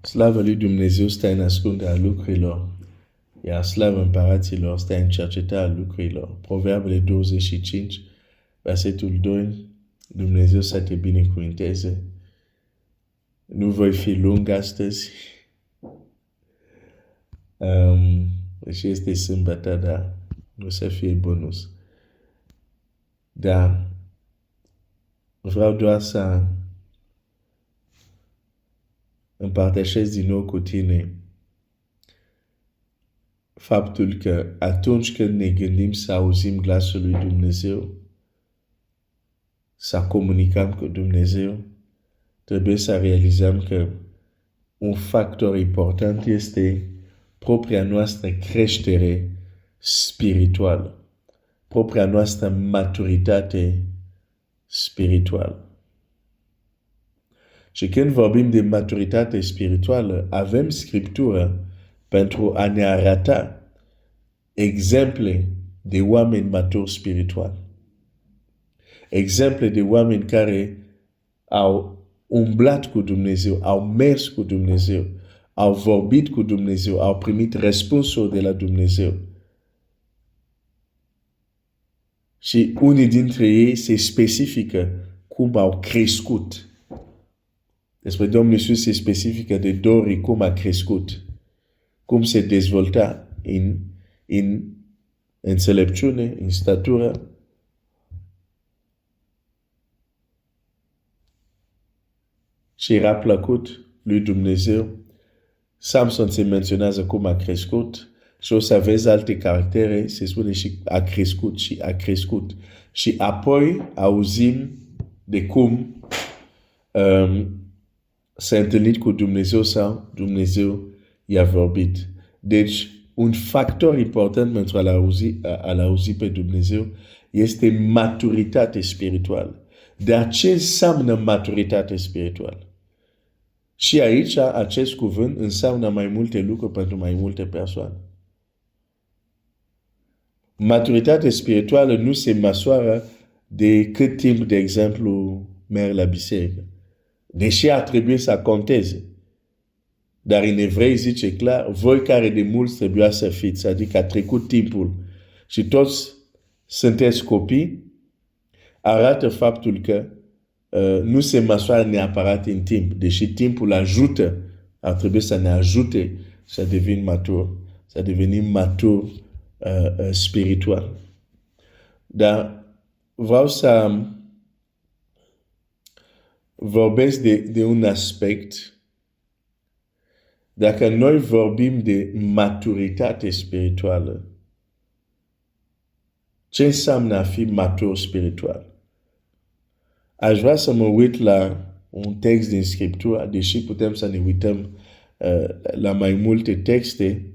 Slavă lui Dumnezeu stă în ascunderea lucrurilor, iar slavă împăraților stă în cercetarea lucrurilor. Proverbele 25, versetul 2, Dumnezeu să te binecuvânteze. Nu voi fi lung astăzi. Și este sâmbătă, dar nu să fie bonus. Dar vreau doar să împărtășesc din nou cu tine faptul că atunci când ne gândim să auzim glasul lui Dumnezeu, să comunicăm cu Dumnezeu, trebuie să realizăm că un factor important este propria noastră creștere spirituală, propria noastră maturitate spirituală. Și când vorbim de maturitate spirituală, avem scriptură pentru a ne arăta exemple de oameni maturi spiritual. Exemple de oameni care au umblat cu Dumnezeu, au mers cu Dumnezeu, au vorbit cu Dumnezeu, au primit răspunsuri de la Dumnezeu. Și unii dintre ei se specifică cum au crescut. Despre Domnul Iisus se specifică de dori cum a crescut, cum se dezvolta în înțelepciune, în statură. Și era plăcut lui Dumnezeu. Samson se menționează cum a crescut și o să vezi alte caractere, se spune și a crescut și a crescut. Și apoi auzim de cum s-a întâlnit cu Dumnezeu sau Dumnezeu i-a vorbit. Deci, un factor important pentru a-L auzi pe Dumnezeu este maturitate spirituală. Dar ce înseamnă maturitate spirituală? Și aici, acest cuvânt înseamnă mai multe lucruri pentru mai multe persoane. Maturitate spirituală nu se măsoară de cât timp, de exemplu, merg la biserică. Deși ar trebui să conteze. Dar în Evrei zice clar, voi care de mult trebuia să fiți, adică a trecut timpul și toți sunteți copii, arată faptul că nu se măsoară neapărat în timp, deși timpul ajută, ar trebui să ne ajute să devenim maturi, să devenim maturi spiritual. Dar vreau să vorbesc de un aspect. Dacă noi vorbim de maturitate spirituală, ce înseamnă a fi matur spiritual? Aș vrea să mă uit la un text din Scriptură, deși putem să ne uităm la mai multe texte,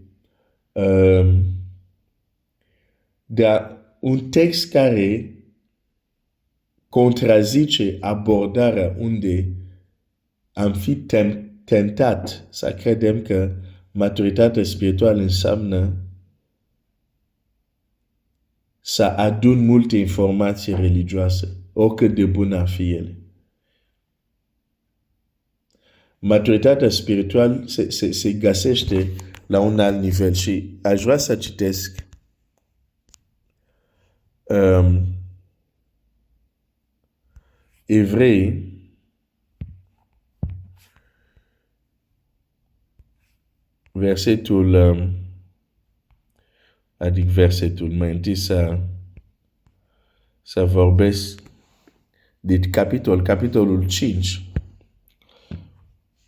dar un text care contrazice abordarea unde am fi tentat să credem că maturitatea spirituală înseamnă să adun multe informații religioase, oricât de bune ar fi ele. Maturitatea spirituală se găsește la un alt nivel și aș vrea să citesc Evrei, versetul, mai întâi să vorbesc de capitolul 5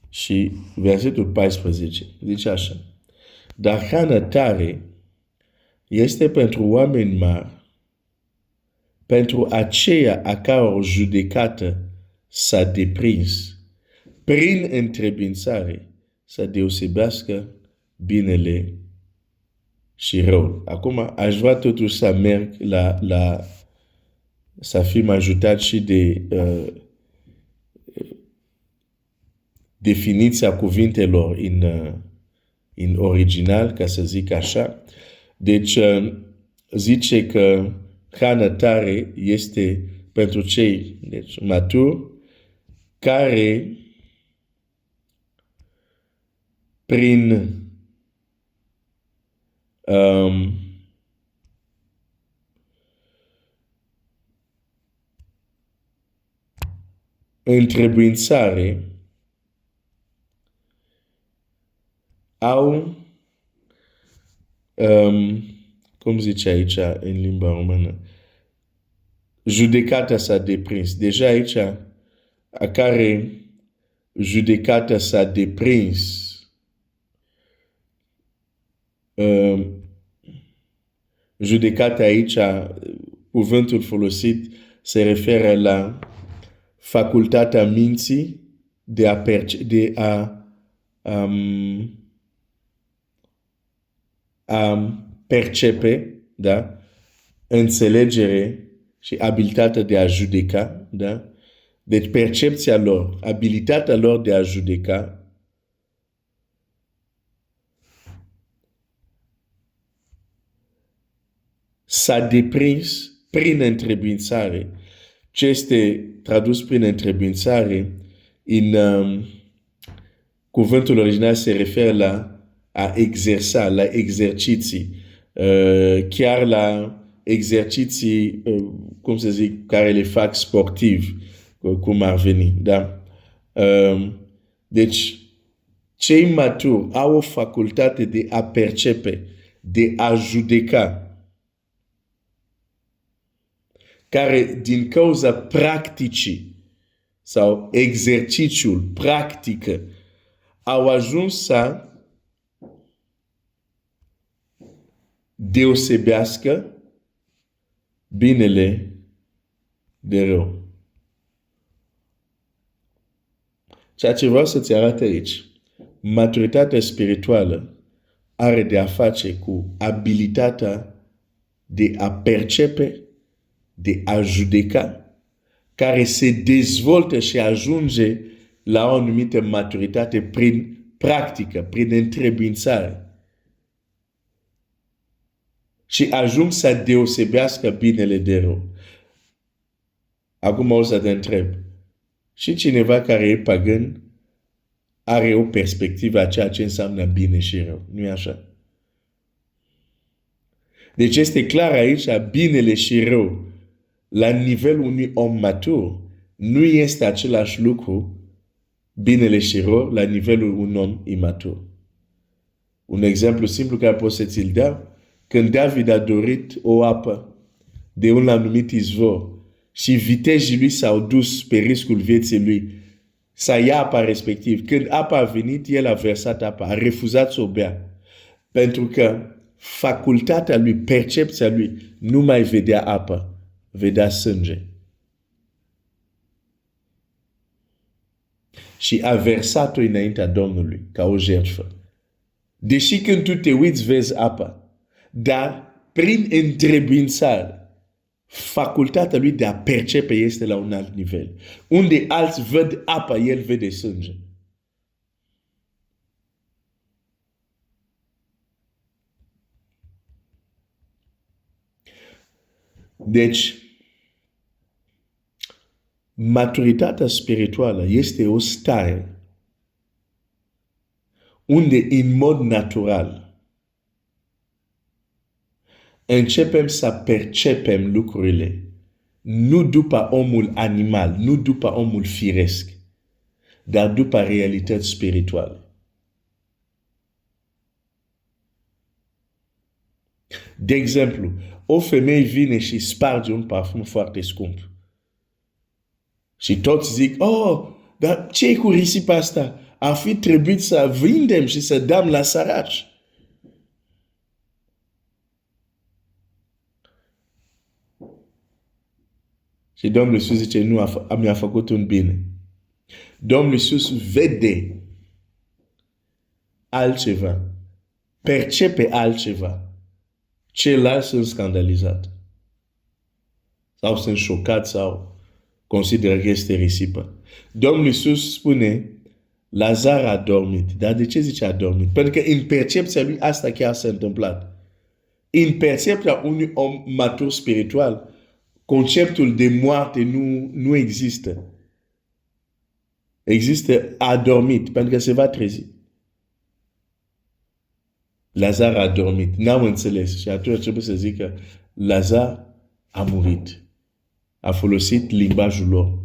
și versetul 14. Zice așa. Dar hrana tare este pentru oameni mari, pentru aceia a căror judecată s-a deprins, prin întrebuințare să deosebească binele și rău. Acum, aș vrea totuși să merg la să fim ajutat și de definiția cuvintelor în original, ca să zic așa. Deci, zice că hrana tare este pentru cei maturi care prin întrebuințare au, cum zice aici în limba română, judecata s-a deprins. Deja aici, a care judecata s-a deprins, judecata aici, cuvântul folosit se referă la facultatea minții de a percepe, da? Înțelegere și abilitatea de a judeca, da? Deci percepția lor, abilitatea lor de a judeca s-a deprins prin întrebuințare. Ce este tradus prin întrebuințare în cuvântul original se referă la a exersa, la exerciții, chiar la exerciții, cum să zic, care le fac sportiv, cum ar veni, da? Deci, cei maturi au o facultate de a percepe, de a judeca, care din cauza practicii sau exercițiul, practică, au ajuns să deosebească binele de rău. Ceea ce vreau să-ți arăt aici, maturitatea spirituală are de a face cu abilitatea de a percepe, de a judeca, care se dezvoltă și ajunge la o anumită maturitate prin practică, prin întrebuințare. Și ajung să deosebească binele de rău. Acum o să te întreb. Și cineva care e pagan are o perspectivă a ceea ce înseamnă bine și rău. Nu e așa? Deci este clar aici, binele și rău, la nivelul unui om matur, nu este același lucru, binele și rău, la nivelul unui om imatur. Un exemplu simplu care pot să ți-l dau, când David a dorit o apă de un anumit izvor și vitejii lui s-au dus pe riscul vieții lui să ia apa respectiv. Când apa a venit, el a versat apa, a refuzat să o bea. Pentru că facultatea lui, percepția lui, nu mai vedea apă, vedea sânge. Și a versat-o înaintea Domnului, ca o jertfă. Deși când tu te uiți, vezi apa, dar prin întrebuințare, facultatea lui de a percepe este la un alt nivel. Unde alți văd apa, el vede sânge. Deci, maturitatea spirituală este o stare unde, în mod natural, începem să percepem lucrurile nu după omul animal, nu după omul firesc, dar după realități spirituale. De exemplu, o femeie vine și sparge un parfum foarte scump. Și toți zic, oh, dar ce-i cu risipa asta? Ar fi trebuit să vindem și să dăm la săraci. Și Domnul Iisus zice, nu, mi-a făcut un bine. Domnul Iisus vede altceva, percepe altceva. Ceilalți sunt scandalizați. Sau sunt șocați sau consideră că este risipă. Domnul Iisus spune, Lazar a dormit. Dar de ce zice a dormit? Pentru că în percepția lui asta chiar s-a întâmplat. În percepția unui om matur spiritual, conceptul de moarte nu există. Există a dormit, pentru că se va trezi. Lazar a dormit. N-am înțeles. Și atunci trebuie să zic că Lazar a murit. A folosit limbajul lor.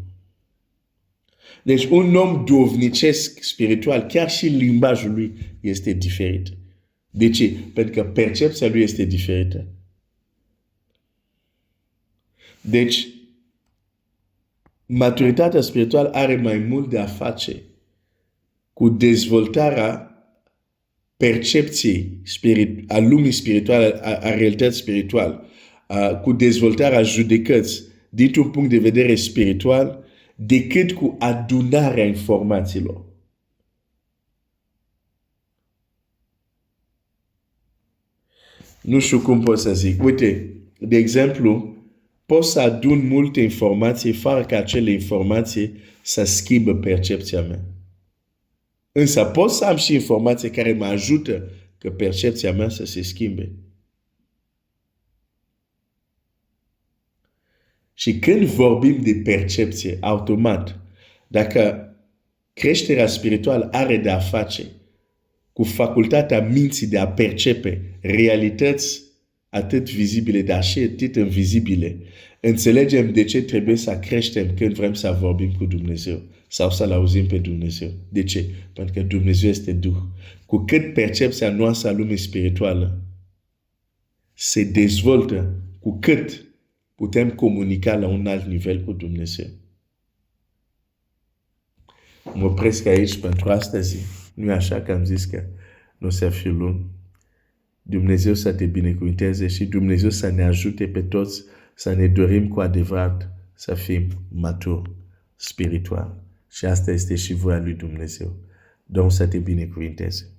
Deci un om duhovnicesc spiritual, chiar și limbajul lui este diferit. De ce? Pentru că percepția lui este diferită. Deci, maturitatea spirituală are mai mult de a face cu dezvoltarea percepției a lumii spirituale, a realității spirituale, cu dezvoltarea judecății dintr-un punct de vedere spiritual, decât cu adunarea informațiilor. Nu știu cum pot să zic. Uite, de exemplu, pot să adun multe informații fără ca acele informații să schimbă percepția mea. Însă pot să am și informații care mă ajută că percepția mea să se schimbe. Și când vorbim de percepție, automat, dacă creșterea spirituală are de a face cu facultatea minții de a percepe realități atât vizibile, dar și atât invizibile, înțelegem de ce trebuie să creștem când vrem să vorbim cu Dumnezeu sau să-L auzim pe Dumnezeu. De ce? Pentru că Dumnezeu este Duh. Cu cât percepția noastră a lumii spirituală se dezvoltă, cu cât putem comunica la un alt nivel cu Dumnezeu. Mă opresc aici pentru astăzi. Nu e așa că am zis că nu o să fiu lung. Dumnezeu să te binecuvânteze și Dumnezeu să ne ajute pe toți să ne dorim cu adevărat să fim maturi spiritual. Și asta este și voia lui Dumnezeu. Domnul să te binecuvânteze.